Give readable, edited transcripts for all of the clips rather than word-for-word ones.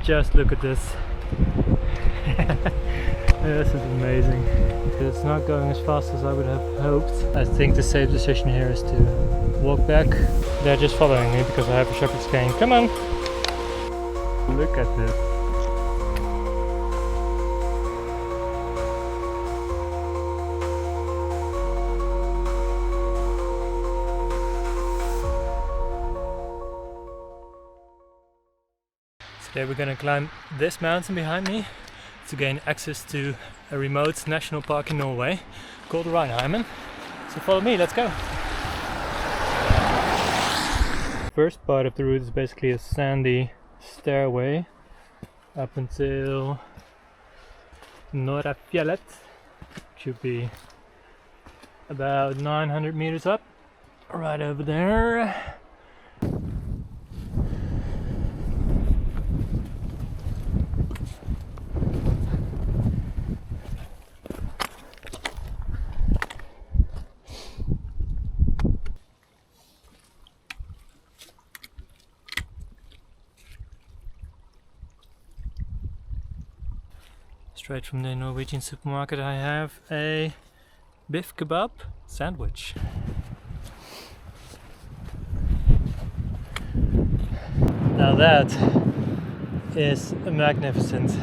Just look at this. This is amazing. It's not going as fast as I would have hoped. I think the safe decision here is to walk back. They're just following me because I have a shepherd's cane. Come on! Look at this. Today we're going to climb this mountain behind me to gain access to a remote national park in Norway called Reinheimen. So follow me, let's go! First part of the route is basically a sandy stairway up until Norrafjellet. Should be about 900 meters up, right over there. Straight from the Norwegian supermarket I have a beef kebab sandwich. Now that is magnificent.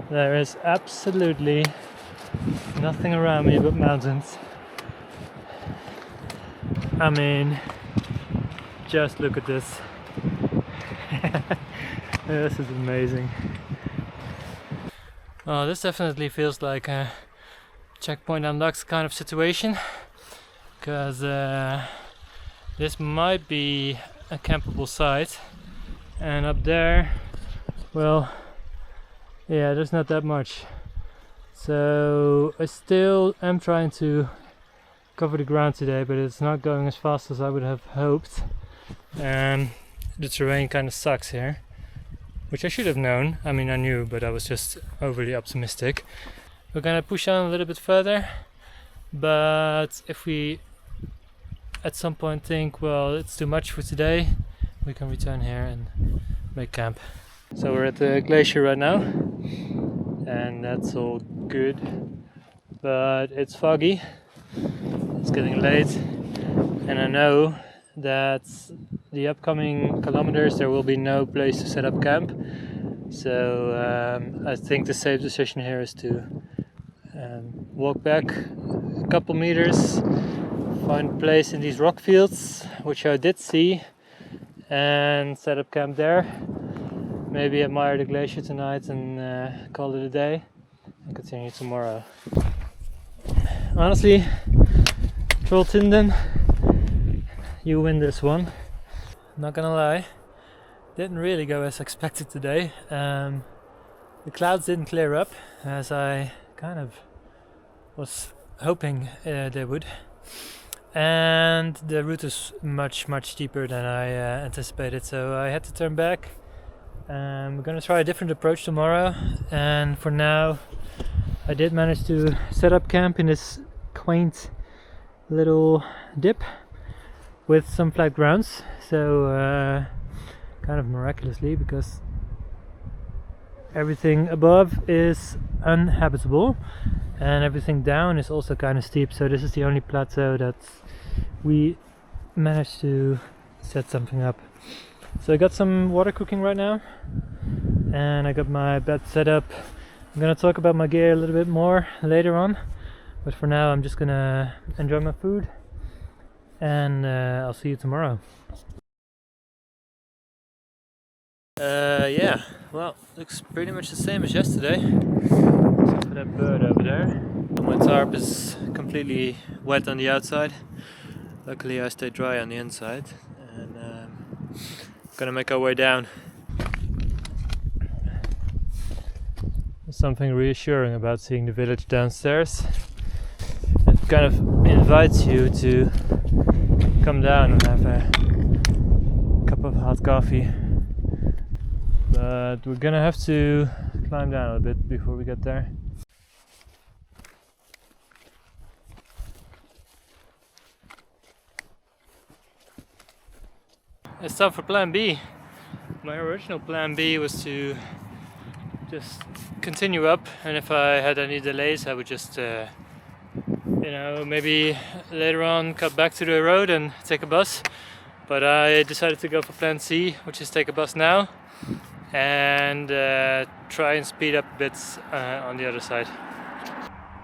There is absolutely nothing around me but mountains. I mean, just look at this. This is amazing. Oh, this definitely feels like a checkpoint unlocked kind of situation, because this might be a campable site, and up there, well, yeah, there's not that much. So I still am trying to cover the ground today, but it's not going as fast as I would have hoped. The terrain kind of sucks here, which I should have known. I mean, I knew, but I was just overly optimistic. We're gonna push on a little bit further, but if we at some point think, well, it's too much for today, we can return here and make camp. So we're at the glacier right now, and that's all good, but it's foggy, it's getting late, and I know that the upcoming kilometers there will be no place to set up camp. So I think the safe decision here is to walk back a couple meters, find a place in these rock fields, which I did see, and set up camp there. Maybe admire the glacier tonight and call it a day and continue tomorrow. Honestly, Trolltinden, you win this one. Not gonna lie, didn't really go as expected today. The clouds didn't clear up as I kind of was hoping they would, and the route is much steeper than I anticipated, so I had to turn back. We're gonna try a different approach tomorrow, and for now I did manage to set up camp in this quaint little dip with some flat grounds, so kind of miraculously, because everything above is uninhabitable and everything down is also kind of steep, so this is the only plateau that we managed to set something up. So I got some water cooking right now, and I got my bed set up. I'm gonna talk about my gear a little bit more later on, but for now I'm just gonna enjoy my food, and I'll see you tomorrow. Yeah, well, looks pretty much the same as yesterday, except for that bird over there. My tarp is completely wet on the outside. Luckily I stayed dry on the inside, and gonna make our way down. There's something reassuring about seeing the village downstairs. It kind of invites you to come down and have a cup of hot coffee. But we're gonna have to climb down a bit before we get there. it's time for plan B. My original plan B was to just continue up, and if I had any delays I would just maybe later on cut back to the road and take a bus. But I decided to go for plan C, which is take a bus now and try and speed up a bit on the other side.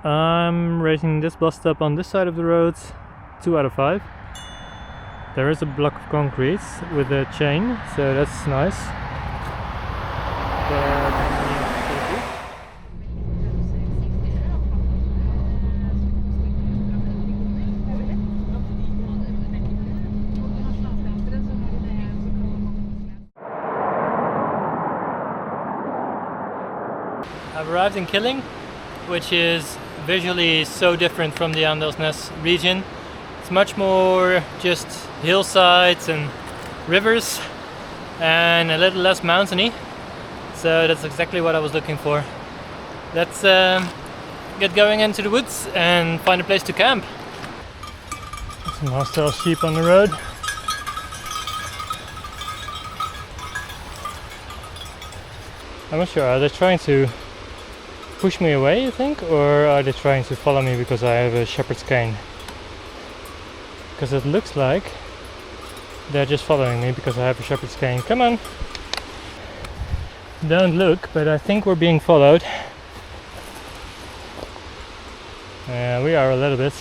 I'm rating this bus stop on this side of the road 2 out of 5. There is a block of concrete with a chain, so that's nice. I've arrived in Kylling, which is visually so different from the Andalsnes region. It's much more just hillsides and rivers and a little less mountainy. So that's exactly what I was looking for. Let's get going into the woods and find a place to camp. Some hostile sheep on the road. I'm not sure, are they trying to push me away, you think, or are they trying to follow me because I have a shepherd's cane? Because it looks like they're just following me because I have a shepherd's cane. Come on! Don't look, but I think we're being followed. Yeah, we are a little bit.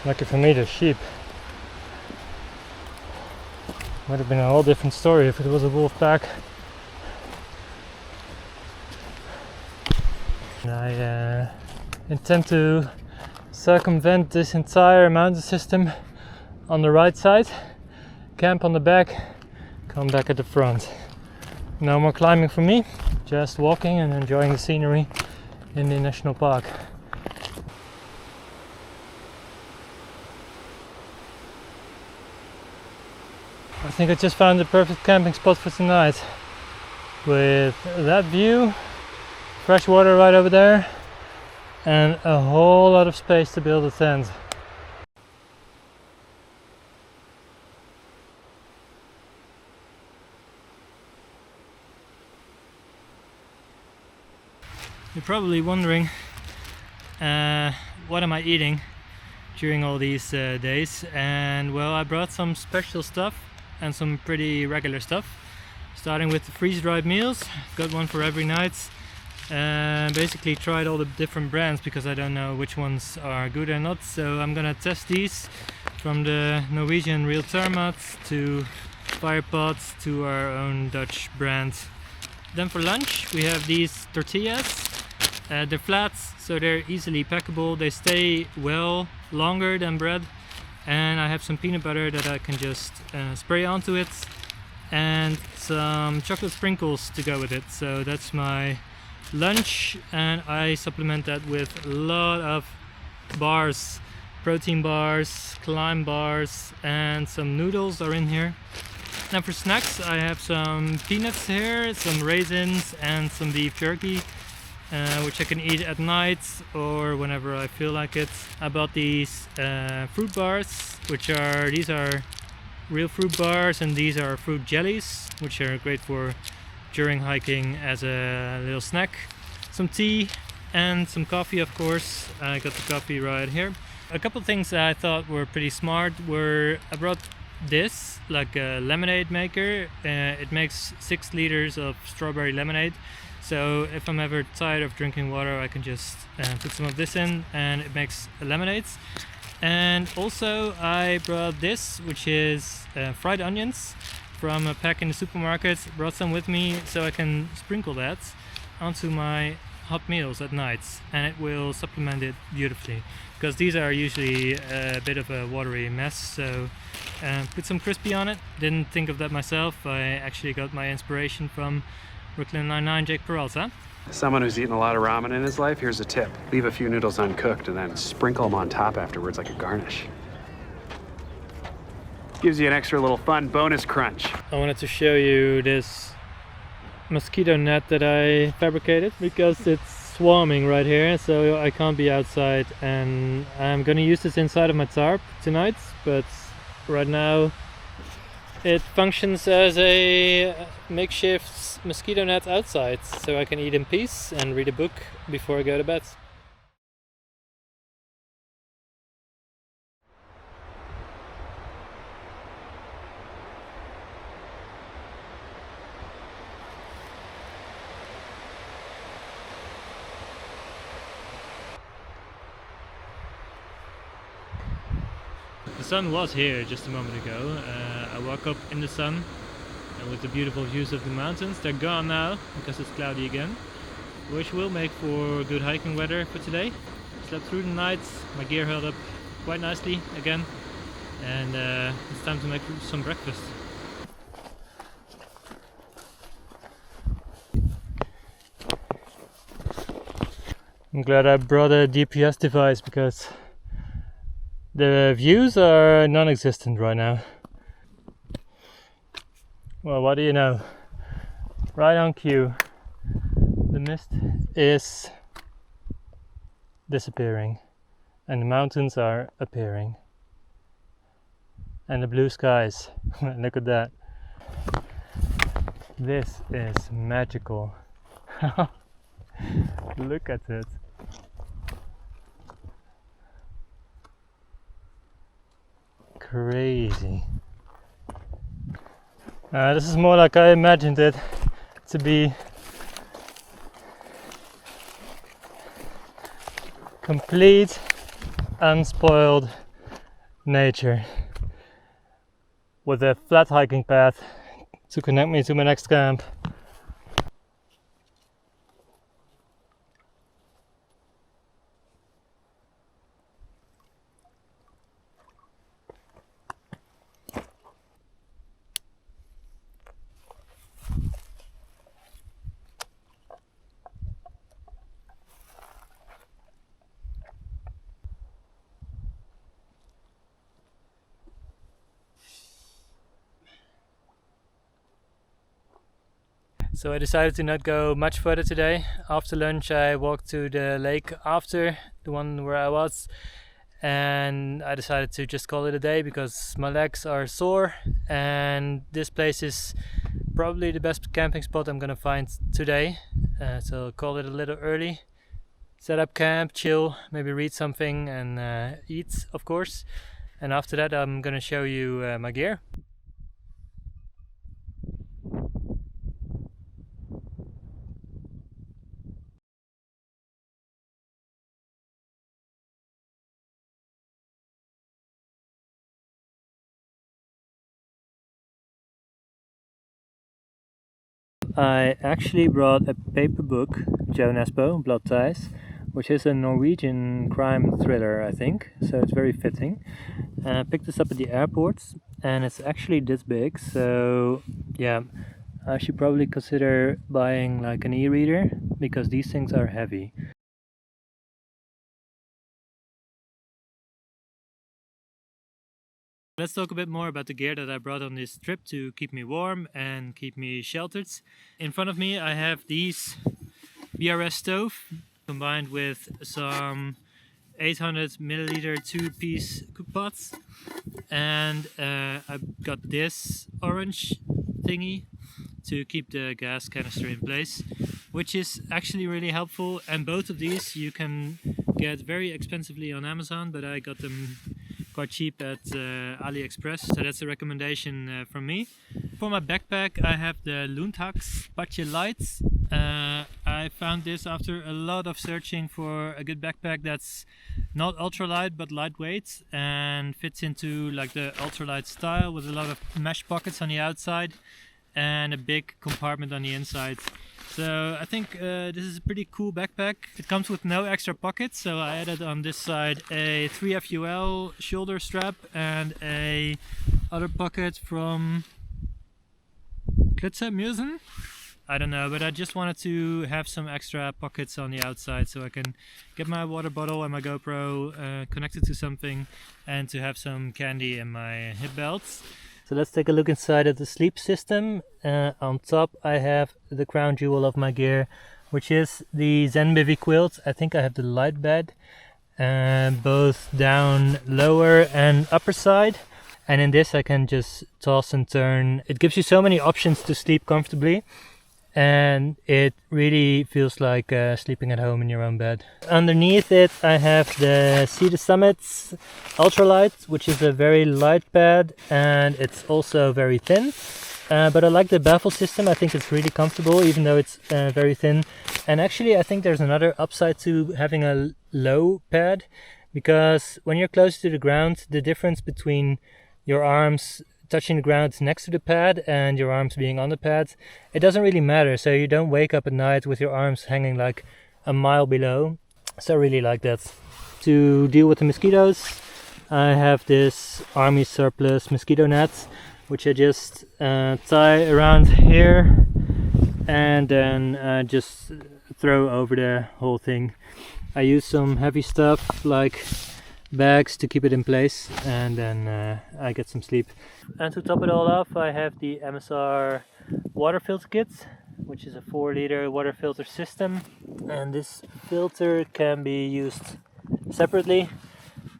Lucky for me, there's sheep. Would have been a whole different story if it was a wolf pack. I intend to circumvent this entire mountain system on the right side, camp on the back, come back at the front. No more climbing for me, just walking and enjoying the scenery in the national park. I think I just found the perfect camping spot for tonight, with that view, fresh water right over there, and a whole lot of space to build a tent. You're probably wondering what am I eating during all these days, and well, I brought some special stuff and some pretty regular stuff, starting with the freeze-dried meals. Got one for every night. Basically tried all the different brands because I don't know which ones are good or not, so I'm gonna test these, from the Norwegian real thermats to fire pots to our own Dutch brand. Then for lunch we have these tortillas. They're flat, so they're easily packable. They stay well longer than bread, and I have some peanut butter that I can just spray onto it, and some chocolate sprinkles to go with it. So that's my lunch, and I supplement that with a lot of bars, protein bars, climb bars, and some noodles are in here. Now for snacks I have some peanuts here, some raisins, and some beef jerky, which I can eat at night or whenever I feel like it. I bought these fruit bars, these are real fruit bars, and these are fruit jellies, which are great for during hiking as a little snack. Some tea and some coffee, of course. I got the coffee right here. A couple things that I thought were pretty smart were, I brought this, like a lemonade maker. It makes 6 liters of strawberry lemonade. So if I'm ever tired of drinking water, I can just put some of this in and it makes lemonades. And also I brought this, which is fried onions from a pack in the supermarket. Brought some with me so I can sprinkle that onto my hot meals at night, and it will supplement it beautifully, because these are usually a bit of a watery mess. So put some crispy on it. Didn't think of that myself. I actually got my inspiration from Brooklyn Nine-Nine Jake Peralta. Someone who's eaten a lot of ramen in his life, here's a tip. Leave a few noodles uncooked and then sprinkle them on top afterwards like a garnish. Gives you an extra little fun bonus crunch. I wanted to show you this mosquito net that I fabricated, because it's swarming right here, so I can't be outside, and I'm gonna use this inside of my tarp tonight, but right now It functions as a makeshift mosquito net outside, so I can eat in peace and read a book before I go to bed. The sun was here just a moment ago. I woke up in the sun and with the beautiful views of the mountains. They're gone now because it's cloudy again, which will make for good hiking weather for today. Slept through the night, my gear held up quite nicely again, and it's time to make some breakfast. I'm glad I brought a GPS device because the views are non-existent right now. Well, what do you know? Right on cue. The mist is disappearing and the mountains are appearing. And the blue skies. Look at that. This is magical. Look at it. Crazy. This is more like I imagined it to be. Complete, unspoiled nature with a flat hiking path to connect me to my next camp. So I decided to not go much further today. After lunch I walked to the lake after the one where I was, and I decided to just call it a day because my legs are sore and this place is probably the best camping spot I'm gonna find today. So I'll call it a little early. Set up camp, chill, maybe read something and eat, of course. And after that I'm gonna show you my gear. I actually brought a paper book, Jo Nesbo, Blood Ties, which is a Norwegian crime thriller, I think, so it's very fitting. I picked this up at the airport and it's actually this big, so yeah, I should probably consider buying like an e-reader because these things are heavy. Let's talk a bit more about the gear that I brought on this trip to keep me warm and keep me sheltered. In front of me I have these BRS stove combined with some 800 milliliter 2-piece cook pots, and I've got this orange thingy to keep the gas canister in place, which is actually really helpful. And both of these you can get very expensively on Amazon, but I got them quite cheap at AliExpress, so that's a recommendation from me. For my backpack I have the Lundhags Padje Light. I found this after a lot of searching for a good backpack that's not ultralight but lightweight and fits into like the ultralight style with a lot of mesh pockets on the outside and a big compartment on the inside. So I think this is a pretty cool backpack. It comes with no extra pockets, so I added on this side a 3FUL shoulder strap and a other pocket from Musen. I don't know, but I just wanted to have some extra pockets on the outside so I can get my water bottle and my GoPro connected to something and to have some candy in my hip belts. So let's take a look inside of the sleep system. On top I have the crown jewel of my gear, which is the Zenbivy quilt. I think I have the light bed, both down lower and upper side. and in this I can just toss and turn. It gives you so many options to sleep comfortably, and it really feels like sleeping at home in your own bed. Underneath it I have the Summit Ultralight, which is a very light pad, and it's also very thin. But I like the baffle system. I think it's really comfortable, even though it's very thin. And actually I think there's another upside to having a low pad, because when you're close to the ground, the difference between your arms touching the ground next to the pad and your arms being on the pad, it doesn't really matter. So you don't wake up at night with your arms hanging like a mile below. So I really like that. To deal with the mosquitoes, I have this army surplus mosquito net, which I just tie around here and then just throw over the whole thing. I use some heavy stuff like bags to keep it in place, and then I get some sleep. And to top it all off, I have the MSR water filter kit, which is a 4-liter water filter system, and this filter can be used separately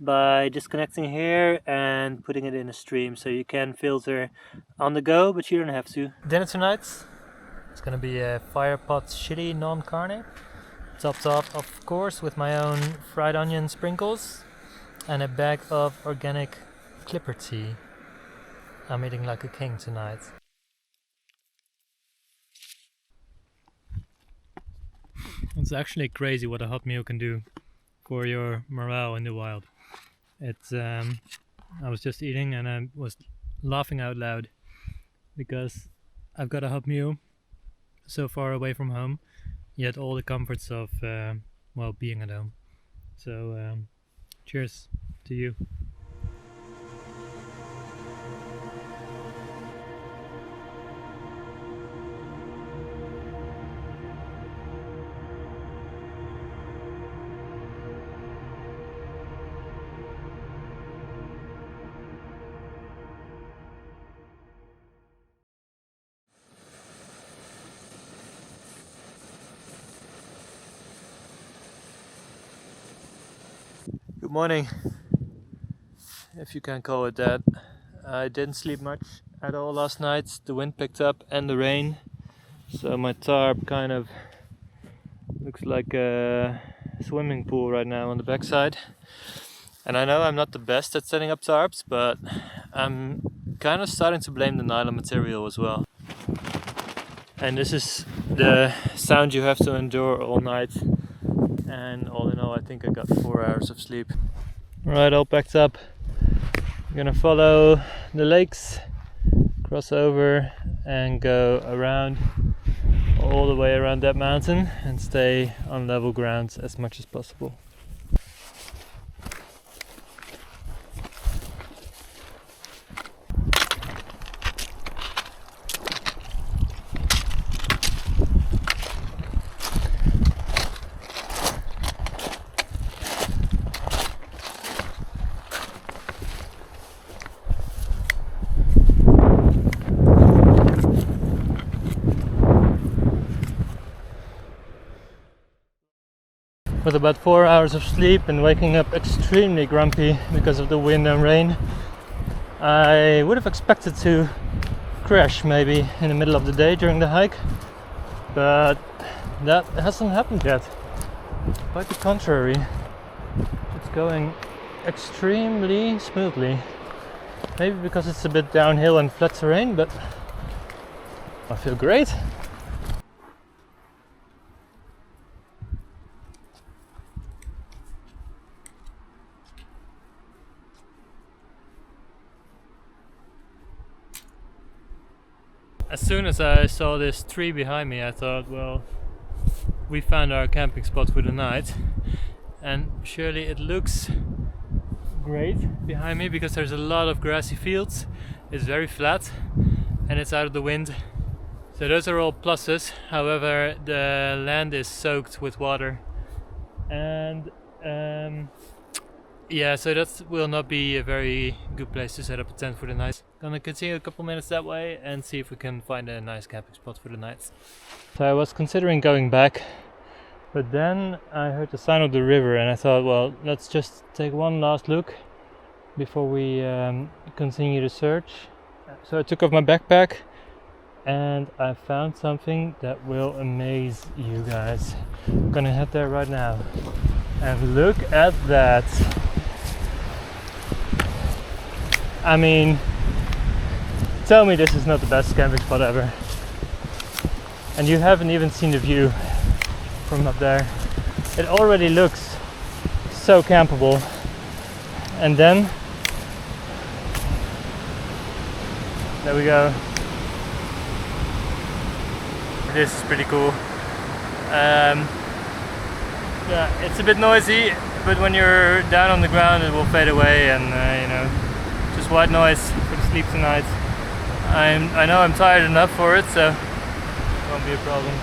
by disconnecting here and putting it in a stream, so you can filter on the go, but you don't have to. Dinner tonight, it's gonna be a fire pot chili non-carne, topped off of course with my own fried onion sprinkles and a bag of organic clipper tea. I'm eating like a king tonight. It's actually crazy what a hot meal can do for your morale in the wild. It's I was just eating and I was laughing out loud because I've got a hot meal so far away from home, yet all the comforts of well, being at home. So cheers to you. Good morning, if you can call it that. I didn't sleep much at all last night. The wind picked up and the rain, so my tarp kind of looks like a swimming pool right now on the backside. And I know I'm not the best at setting up tarps, but I'm kind of starting to blame the nylon material as well. And this is the sound you have to endure all night. And all in all, I think I got 4 hours of sleep. Right, all packed up. I'm gonna follow the lakes, cross over and go around all the way around that mountain and stay on level ground as much as possible. With about 4 hours of sleep and waking up extremely grumpy because of the wind and rain, I would have expected to crash maybe in the middle of the day during the hike, but that hasn't happened yet. Quite the contrary, it's going extremely smoothly. Maybe because it's a bit downhill and flat terrain, but I feel great. As soon as I saw this tree behind me, I thought, well, we found our camping spot for the night, and surely it looks great behind me because there's a lot of grassy fields, it's very flat and it's out of the wind, so those are all pluses. However, the land is soaked with water, and yeah, so that will not be a very good place to set up a tent for the night. Gonna continue a couple minutes that way and see if we can find a nice camping spot for the night. So I was considering going back, but then I heard the sound of the river and I thought, well, let's just take one last look before we continue the search. So I took off my backpack and I found something that will amaze you guys. I'm gonna head there right now. And look at that. I mean, tell me this is not the best camping spot ever. And you haven't even seen the view from up there. It already looks so campable. And then, there we go. This is pretty cool. Yeah, it's a bit noisy, but when you're down on the ground it will fade away, and you know, just white noise for the sleep tonight. I know I'm tired enough for it, so it won't be a problem.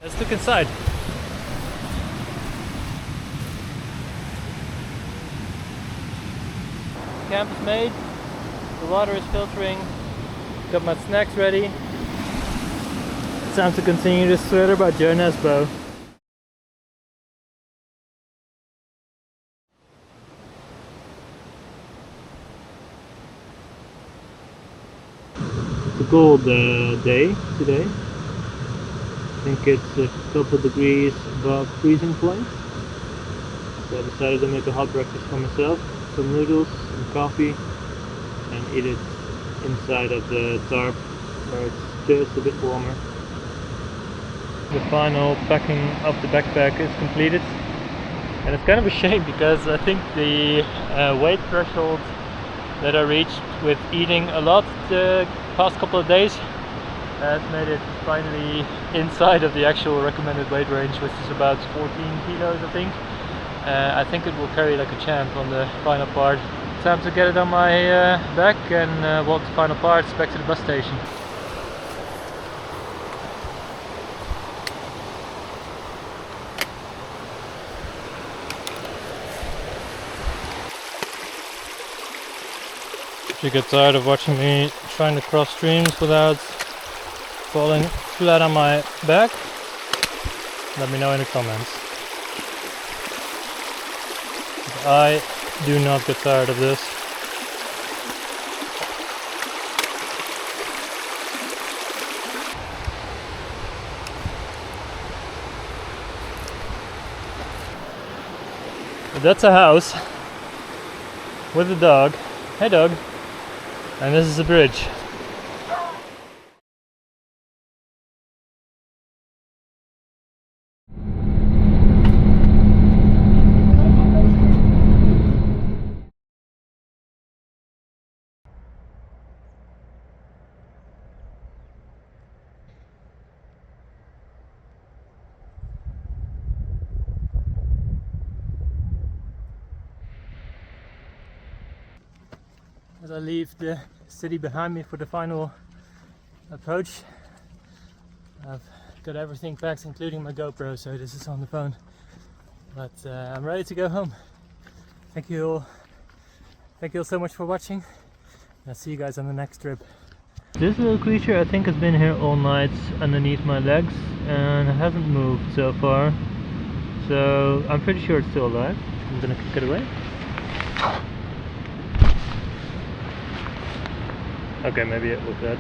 Let's look inside. Camp is made, the water is filtering, got my snacks ready. It's time to continue this thriller by Joe Nesbo. It's a cold day today. I think it's a couple degrees above freezing point. So I decided to make a hot breakfast for myself. Some noodles, some coffee, and eat it inside of the tarp where it's just a bit warmer. The final packing of the backpack is completed, and it's kind of a shame because I think the weight threshold that I reached with eating a lot the past couple of days has made it finally inside of the actual recommended weight range, which is about 14 kilos I think. I think it will carry like a champ on the final part. Time to get it on my back and walk the final parts back to the bus station. If you get tired of watching me trying to cross streams without falling flat on my back, let me know in the comments. I do not get tired of this. But that's a house with a dog. Hey dog. And this is a bridge. As I leave the city behind me for the final approach, I've got everything packed including my GoPro, so this is on the phone. But I'm ready to go home. Thank you all so much for watching. I'll see you guys on the next trip. This little creature I think has been here all night underneath my legs and hasn't moved so far. So I'm pretty sure it's still alive. I'm gonna kick it away. Okay, maybe it was dead.